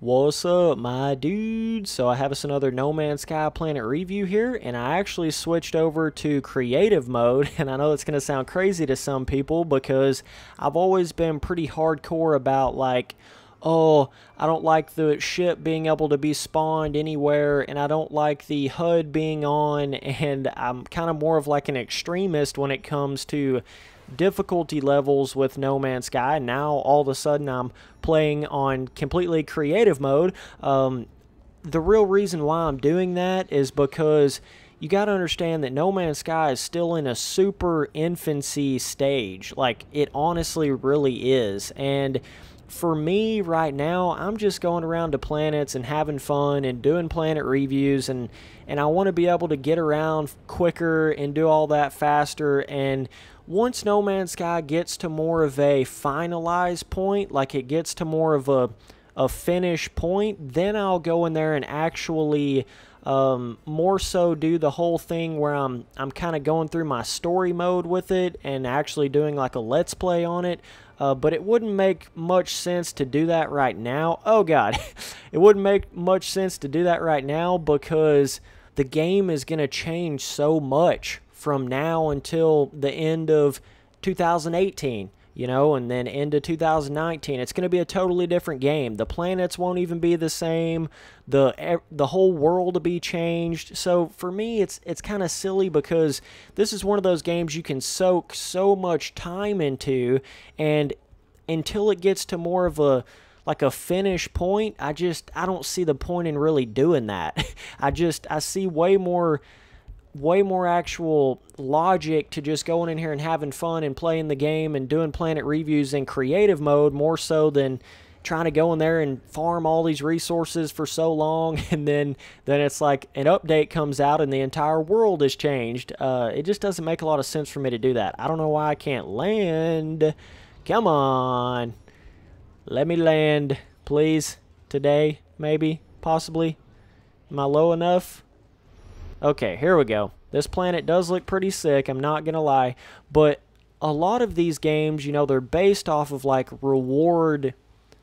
What's up, my dude? So I have us another No Man's Sky Planet review here, and I actually switched over to creative mode, and I know it's going to sound crazy to some people because I've always been pretty hardcore about like, oh, I don't like the ship being able to be spawned anywhere, and I don't like the HUD being on, and I'm kind of more of like an extremist when it comes to difficulty levels with No Man's Sky. Now all of a sudden I'm playing on completely creative mode. The real reason why I'm doing that is because you got to understand that No Man's Sky is still in a super infancy stage. Like, it honestly really is. And for me right now, I'm just going around to planets and having fun and doing planet reviews, and I want to be able to get around quicker and do all that faster. And once No Man's Sky gets to more of a finalized point, like it gets to more of a finish point, then I'll go in there and actually more so do the whole thing where I'm kind of going through my story mode with it and actually doing like a let's play on it. But it wouldn't make much sense to do that right now. Oh god, it wouldn't make much sense to do that right now because the game is going to change so much from now until the end of 2018, you know, and then into 2019. It's going to be a totally different game. The planets won't even be the same. The whole world will be changed. So for me, it's kind of silly because this is one of those games you can soak so much time into, and until it gets to more of a finish point, I don't see the point in really doing that. I see way more actual logic to just going in here and having fun and playing the game and doing planet reviews in creative mode, more so than trying to go in there and farm all these resources for so long, and then it's like an update comes out and the entire world has changed. It just doesn't make a lot of sense for me to do that. I don't know why I can't land. Come on. Let me land, please. Today, maybe, possibly. Am I low enough? Okay, here we go. This planet does look pretty sick, I'm not gonna lie, but a lot of these games, you know, they're based off of like reward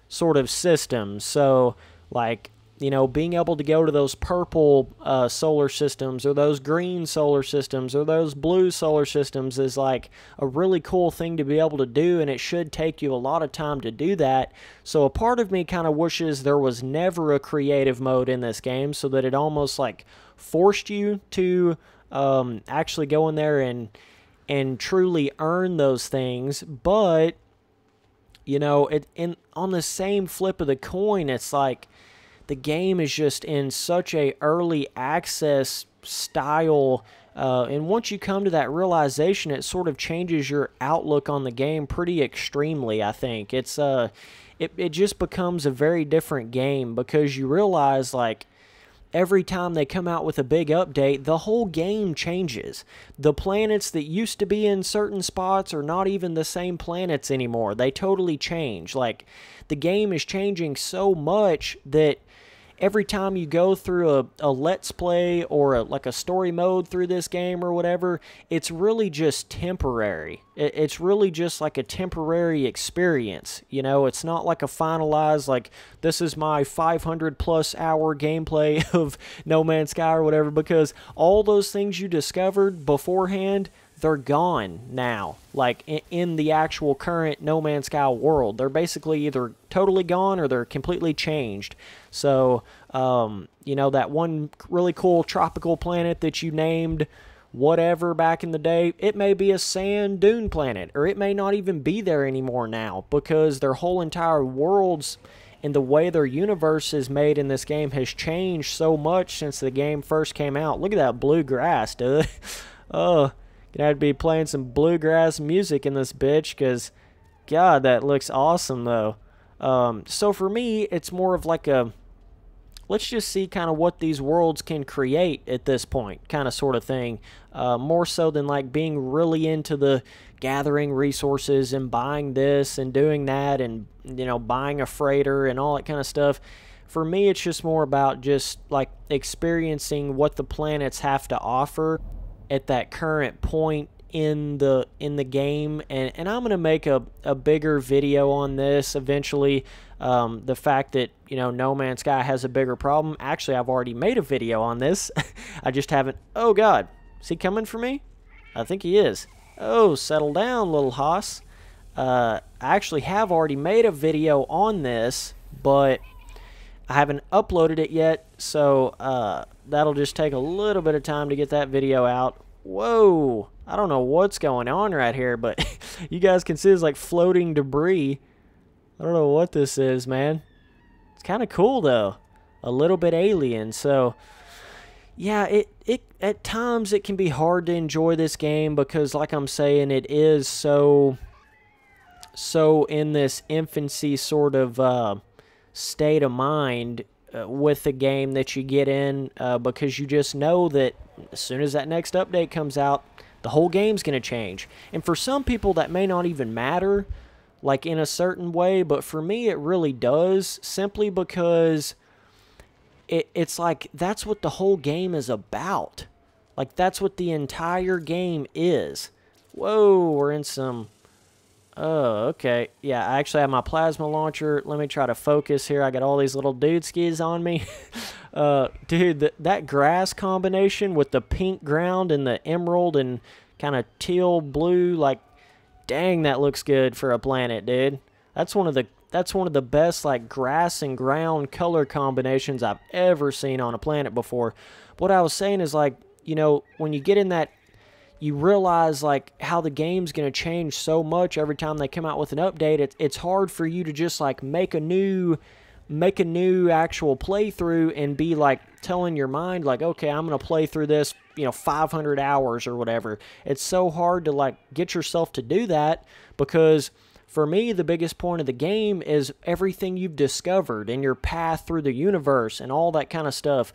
sort of systems. So like, you know, being able to go to those purple solar systems or those green solar systems or those blue solar systems is like a really cool thing to be able to do, and it should take you a lot of time to do that. So a part of me kind of wishes there was never a creative mode in this game, so that it almost like forced you to actually go in there and truly earn those things. But you know, on the same flip of the coin, it's like the game is just in such a early access style, and once you come to that realization, it sort of changes your outlook on the game pretty extremely. I think it just becomes a very different game because you realize, like, every time they come out with a big update, the whole game changes. The planets that used to be in certain spots are not even the same planets anymore. They totally change. Like, the game is changing so much that every time you go through a let's play or like a story mode through this game or whatever, it's really just temporary. It's really just like a temporary experience. You know, it's not like a finalized, like, this is my 500+ hour gameplay of No Man's Sky or whatever, because all those things you discovered beforehand, they're gone now. Like, in the actual current No Man's Sky world, they're basically either totally gone or they're completely changed. So, you know, that one really cool tropical planet that you named whatever back in the day, it may be a sand dune planet, or it may not even be there anymore now, because their whole entire worlds and the way their universe is made in this game has changed so much since the game first came out. Look at that blue grass, dude. Gonna have to be playing some bluegrass music in this bitch, because god, that looks awesome though. So for me, it's more of like a, let's just see kind of what these worlds can create at this point kind of sort of thing, more so than like being really into the gathering resources and buying this and doing that and, you know, buying a freighter and all that kind of stuff. For me, it's just more about just like experiencing what the planets have to offer at that current point in the game, and I'm gonna make a bigger video on this eventually. The fact that, you know, No Man's Sky has a bigger problem. Actually, I've already made a video on this. I just haven't. Oh God, is he coming for me? I think he is. Oh, settle down, little hoss. I actually have already made a video on this, but I haven't uploaded it yet, so that'll just take a little bit of time to get that video out. Whoa, I don't know what's going on right here, but you guys can see it's like floating debris. I don't know what this is, man. It's kind of cool though, a little bit alien. So yeah, it at times it can be hard to enjoy this game because, like I'm saying, it is so in this infancy sort of state of mind with the game that you get in, because you just know that as soon as that next update comes out, the whole game's going to change. And for some people that may not even matter, like in a certain way, but for me it really does, simply because it's like that's what the whole game is about. Like that's what the entire game is. Whoa, we're in some... Oh, okay. Yeah, I actually have my plasma launcher. Let me try to focus here. I got all these little dude skis on me. Dude, that grass combination with the pink ground and the emerald and kind of teal blue, like, dang, that looks good for a planet, dude. That's one of the best, like, grass and ground color combinations I've ever seen on a planet before. What I was saying is, like, you know, when you get in that, you realize like how the game's going to change so much every time they come out with an update. It's hard for you to just like make a new actual playthrough and be like telling your mind like, okay, I'm going to play through this, you know, 500 hours or whatever. It's so hard to like get yourself to do that, because for me the biggest point of the game is everything you've discovered in your path through the universe and all that kind of stuff.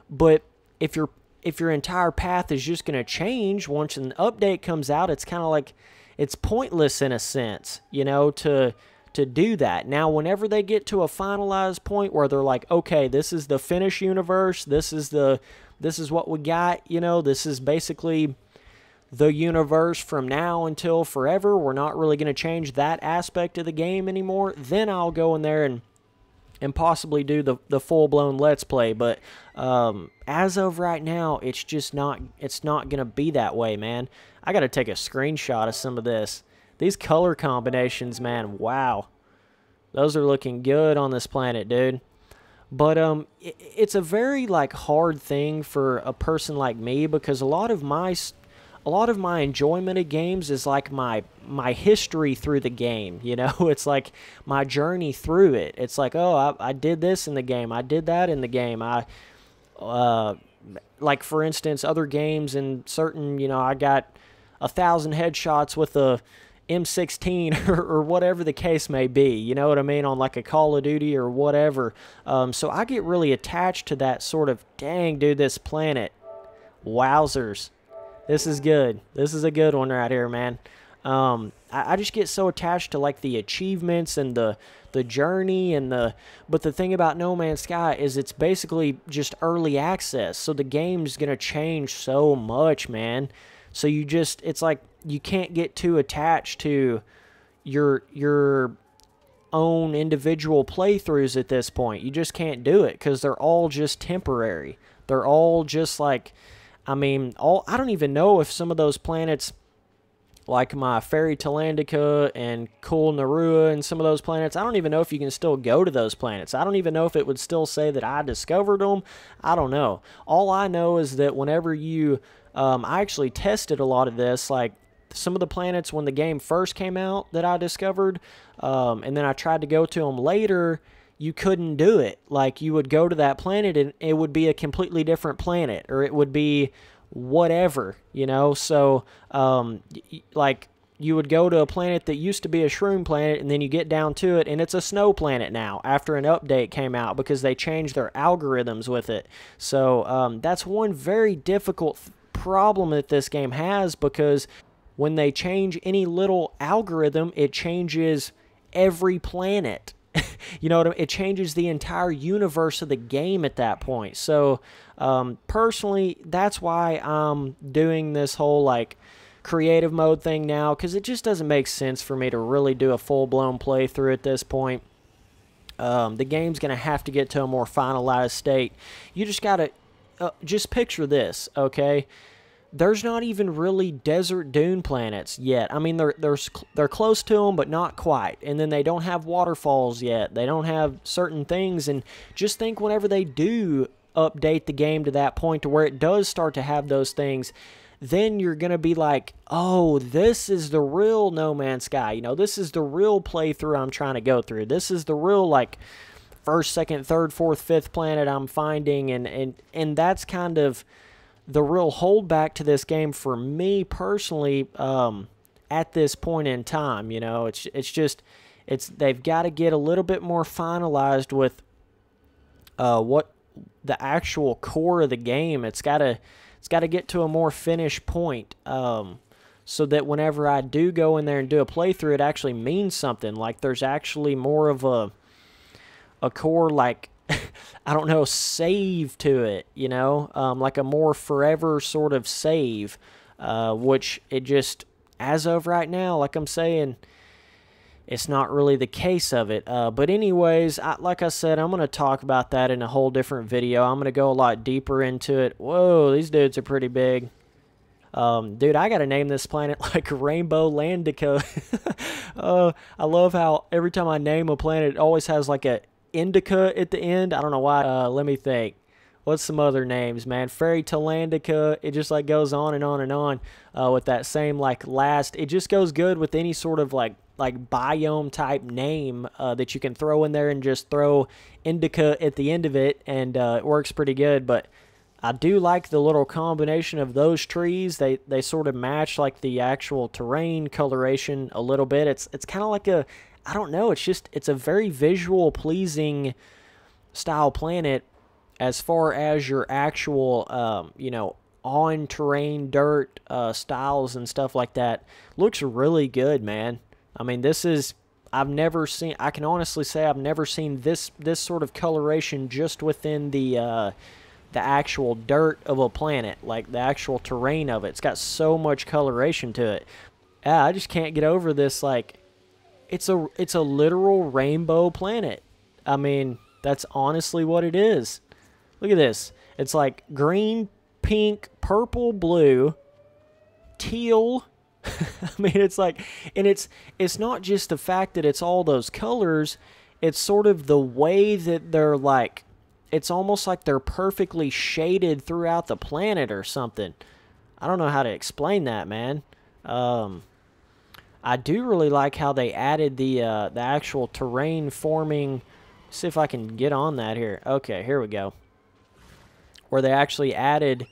But if your entire path is just going to change once an update comes out, it's kind of like it's pointless in a sense, you know, to do that. Now, whenever they get to a finalized point where they're like, okay, this is the finished universe, this is what we got, you know, this is basically the universe from now until forever, we're not really going to change that aspect of the game anymore, then I'll go in there and possibly do the full-blown Let's Play. But as of right now, it's just not going to be that way, man. I got to take a screenshot of some of this. These color combinations, man, wow. Those are looking good on this planet, dude. But it's a very like hard thing for a person like me, because a lot of my enjoyment of games is like my history through the game, you know? It's like my journey through it. It's like, oh, I did this in the game, I did that in the game. Like for instance, other games in certain, you know, I got 1,000 headshots with a M16 or whatever the case may be, you know what I mean, on like a Call of Duty or whatever. So I get really attached to that sort of, dang, dude, this planet, wowzers. This is good. This is a good one right here, man. I just get so attached to like the achievements and the journey and but the thing about No Man's Sky is it's basically just early access. So the game's going to change so much, man. So it's like you can't get too attached to your own individual playthroughs at this point. You just can't do it because they're all just temporary. They're all just like, I mean, I don't even know if some of those planets, like my Fairytalandica and Cool Narua and some of those planets, I don't even know if you can still go to those planets. I don't even know if it would still say that I discovered them. I don't know. All I know is that whenever you, I actually tested a lot of this, like some of the planets when the game first came out that I discovered, and then I tried to go to them later, you couldn't do it. Like, you would go to that planet and it would be a completely different planet, or it would be whatever, you know? So, like, you would go to a planet that used to be a shroom planet, and then you get down to it, and it's a snow planet now after an update came out because they changed their algorithms with it. So, that's one very difficult problem that this game has, because when they change any little algorithm, it changes every planet. You know what I mean? It changes the entire universe of the game at that point. So, personally, that's why I'm doing this whole, like, creative mode thing now, because it just doesn't make sense for me to really do a full-blown playthrough at this point. The game's going to have to get to a more finalized state. You just got to, just picture this, okay? There's not even really desert dune planets yet. I mean, they're close to them, but not quite. And then they don't have waterfalls yet. They don't have certain things. And just think whenever they do update the game to that point to where it does start to have those things, then you're going to be like, oh, this is the real No Man's Sky. You know, this is the real playthrough I'm trying to go through. This is the real, like, first, second, third, fourth, fifth planet I'm finding. And that's kind of the real holdback to this game for me personally at this point in time. You know, they've got to get a little bit more finalized with what the actual core of the game. It's got to get to a more finished point, so that whenever I do go in there and do a playthrough, it actually means something. Like there's actually more of a core, like, I don't know, save to it, you know, like a more forever sort of save, which it just, as of right now, like I'm saying, it's not really the case of it. But anyways, like I said, I'm going to talk about that in a whole different video. I'm going to go a lot deeper into it. Whoa, these dudes are pretty big. Dude, I got to name this planet like Rainbowlandica. I love how every time I name a planet, it always has like a indica at the end. I don't know why. Let me think. What's some other names, man? Fairytalandica. It just like goes on and on and on with that same like last. It just goes good with any sort of like biome type name that you can throw in there and just throw indica at the end of it, and it works pretty good. But I do like the little combination of those trees. They sort of match like the actual terrain coloration a little bit. It's kind of like I don't know, it's a very visual pleasing style planet as far as your actual you know, on terrain dirt styles and stuff like that. Looks really good, man. I mean, I can honestly say I've never seen this sort of coloration just within the actual dirt of a planet, like the actual terrain of it. It's got so much coloration to it. Yeah, I just can't get over this, like, it's a literal rainbow planet. I mean, that's honestly what it is. Look at this. It's like green, pink, purple, blue, teal. I mean, it's like, and it's not just the fact that it's all those colors, it's sort of the way that they're like, it's almost like they're perfectly shaded throughout the planet or something. I don't know how to explain that, man. I do really like how they added the actual terrain forming. See if I can get on that here. Okay, here we go. Where they actually added,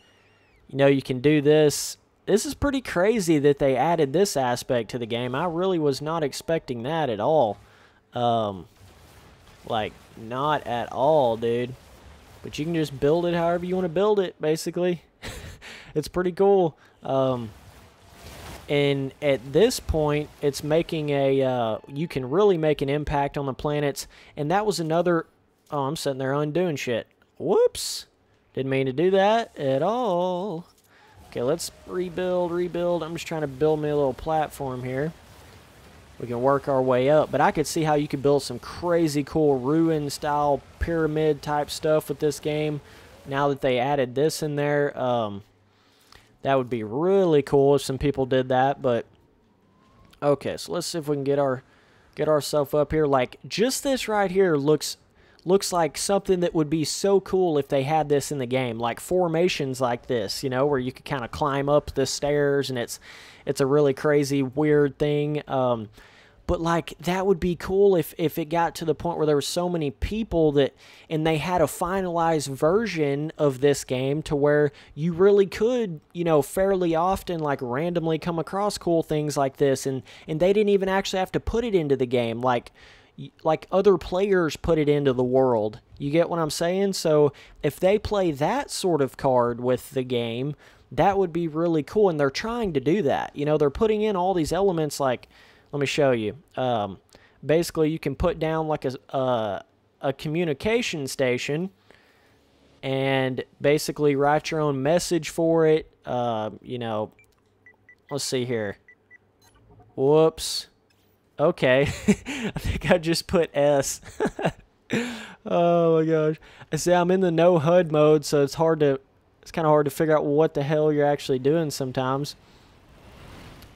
you know, you can do this. This is pretty crazy that they added this aspect to the game. I really was not expecting that at all. Like, not at all, dude. But you can just build it however you want to build it, basically. It's pretty cool. And at this point, it's making you can really make an impact on the planets. And that was another, oh, I'm sitting there undoing shit. Whoops. Didn't mean to do that at all. Okay, let's rebuild. I'm just trying to build me a little platform here. We can work our way up. But I could see how you could build some crazy cool ruin-style pyramid-type stuff with this game. Now that they added this in there, that would be really cool if some people did that. But okay, so let's see if we can get ourselves up here. Like, just this right here looks like something that would be so cool if they had this in the game, like formations like this, you know, where you could kind of climb up the stairs, and it's a really crazy, weird thing. But like, that would be cool if it got to the point where there were so many people and they had a finalized version of this game to where you really could, you know, fairly often like randomly come across cool things like this, and they didn't even actually have to put it into the game, like other players put it into the world. You get what I'm saying? So if they play that sort of card with the game, that would be really cool, and they're trying to do that. You know, they're putting in all these elements, like, let me show you. Basically, you can put down like a communication station and basically write your own message for it. You know, let's see here. Whoops. Okay. I think I just put S. Oh my gosh. I see I'm in the no HUD mode, so it's kind of hard to figure out what the hell you're actually doing sometimes.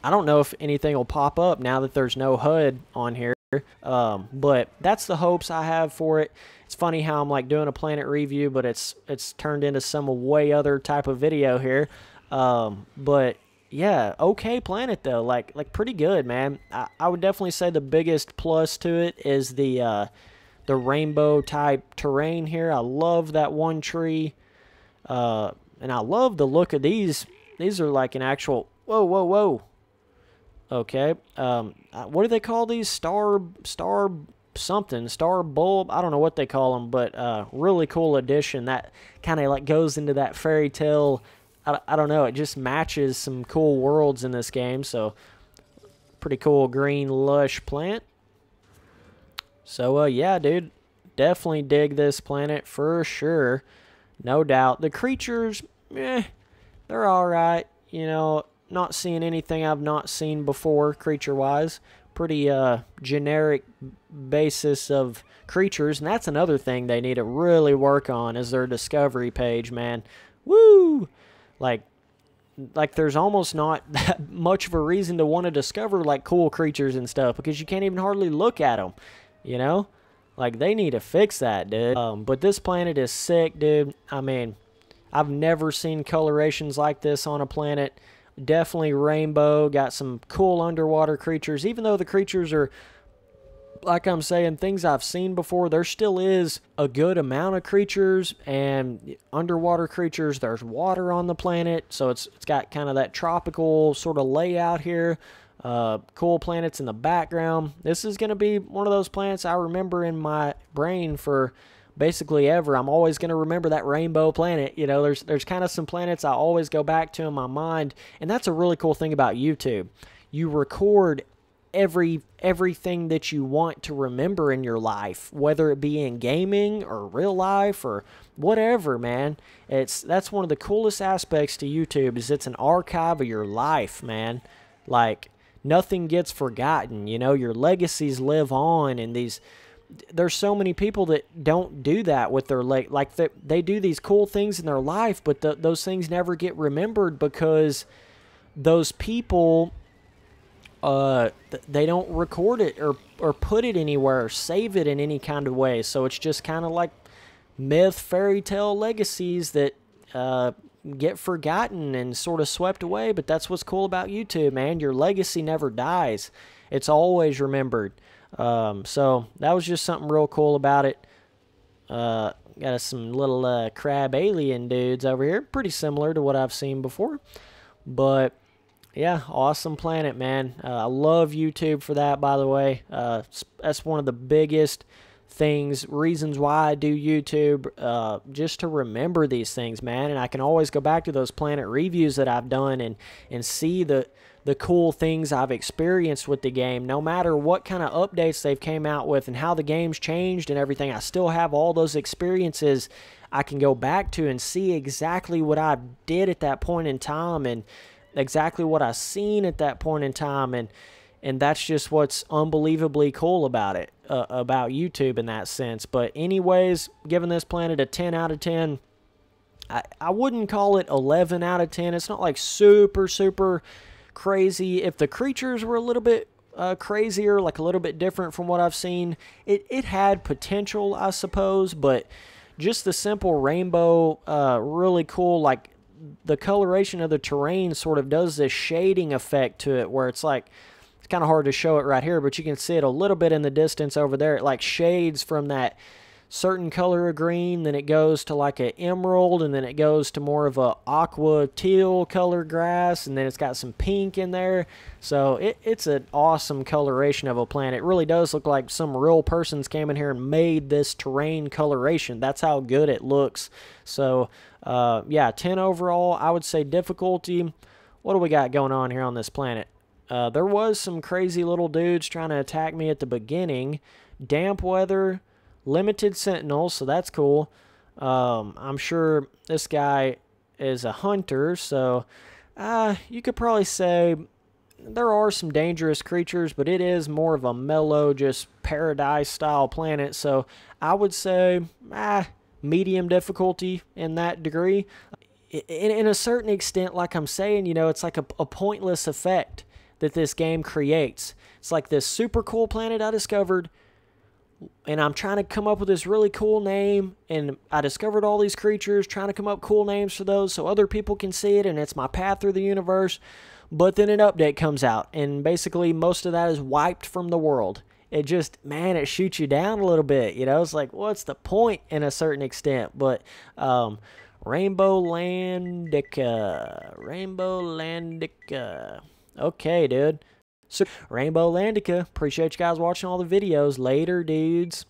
I don't know if anything will pop up now that there's no HUD on here. But that's the hopes I have for it. It's funny how I'm like doing a planet review, but it's turned into some way other type of video here. But yeah, okay planet though, like pretty good, man. I would definitely say the biggest plus to it is the rainbow type terrain here. I love that one tree, and I love the look of these. These are like an actual whoa. Okay, what do they call these? Star bulb? I don't know what they call them, but really cool addition. That kind of like goes into that fairy tale. I don't know. It just matches some cool worlds in this game. So pretty cool green lush plant. So yeah, dude, definitely dig this planet for sure, no doubt. The creatures, they're all right. You know, not seeing anything I've not seen before creature-wise. Pretty generic basis of creatures, and that's another thing they need to really work on is their discovery page, man. Woo! Like there's almost not that much of a reason to want to discover like cool creatures and stuff because you can't even hardly look at them, you know? Like they need to fix that, dude. But this planet is sick, dude. I mean, I've never seen colorations like this on a planet. Definitely rainbow, got some cool underwater creatures. Even though the creatures are, like I'm saying, things I've seen before, there still is a good amount of creatures and underwater creatures. There's water on the planet, so it's got kind of that tropical sort of layout here. Cool planets in the background. This is going to be one of those planets I remember in my brain for basically ever. I'm always going to remember that rainbow planet. You know, there's kind of some planets I always go back to in my mind, and that's a really cool thing about YouTube. You record everything that you want to remember in your life, whether it be in gaming or real life or whatever, man. That's one of the coolest aspects to YouTube is it's an archive of your life, man. Like nothing gets forgotten, you know, your legacies live on, and there's so many people that don't do that with their they do these cool things in their life, but those things never get remembered because those people they don't record it or put it anywhere or save it in any kind of way. So it's just kind of like myth, fairy tale legacies that get forgotten and sort of swept away. But that's what's cool about YouTube, man. Your legacy never dies. It's always remembered. So that was just something real cool about it. Got some little crab alien dudes over here. Pretty similar to what I've seen before. But yeah, awesome planet, man. I love YouTube for that, by the way. That's one of the biggest reasons why I do YouTube, just to remember these things, man. And I can always go back to those planet reviews that I've done and see the cool things I've experienced with the game. No matter what kind of updates they've came out with and how the game's changed and everything, I still have all those experiences I can go back to and see exactly what I did at that point in time and exactly what I seen at that point in time, and that's just what's unbelievably cool about it, about YouTube in that sense. But anyways, giving this planet a 10 out of 10. I wouldn't call it 11 out of 10. It's not like super crazy. If the creatures were a little bit crazier, like a little bit different from what I've seen, it had potential, I suppose, but just the simple rainbow, really cool, like the coloration of the terrain sort of does this shading effect to it where it's like, it's kind of hard to show it right here, but you can see it a little bit in the distance over there. It like shades from that certain color of green, then it goes to like an emerald, and then it goes to more of a aqua teal color grass, and then it's got some pink in there. So it's an awesome coloration of a planet. It really does look like some real persons came in here and made this terrain coloration. That's how good it looks. So yeah, 10 overall. I would say difficulty. What do we got going on here on this planet? There was some crazy little dudes trying to attack me at the beginning. Damp weather, limited sentinels, so that's cool. I'm sure this guy is a hunter, so You could probably say there are some dangerous creatures, but it is more of a mellow, just paradise-style planet. So I would say, medium difficulty in that degree. In a certain extent, like I'm saying, it's like a pointless effect that this game creates. It's like this super cool planet I discovered, and I'm trying to come up with this really cool name, and I discovered all these creatures, trying to come up with cool names for those so other people can see it, and it's my path through the universe. But then an update comes out, and basically most of that is wiped from the world. It just, man, it shoots you down a little bit, It's like, what's the point in a certain extent? But Rainbowlandica. Okay, dude. So, Rainbowlandica. Appreciate you guys watching all the videos. Later, dudes.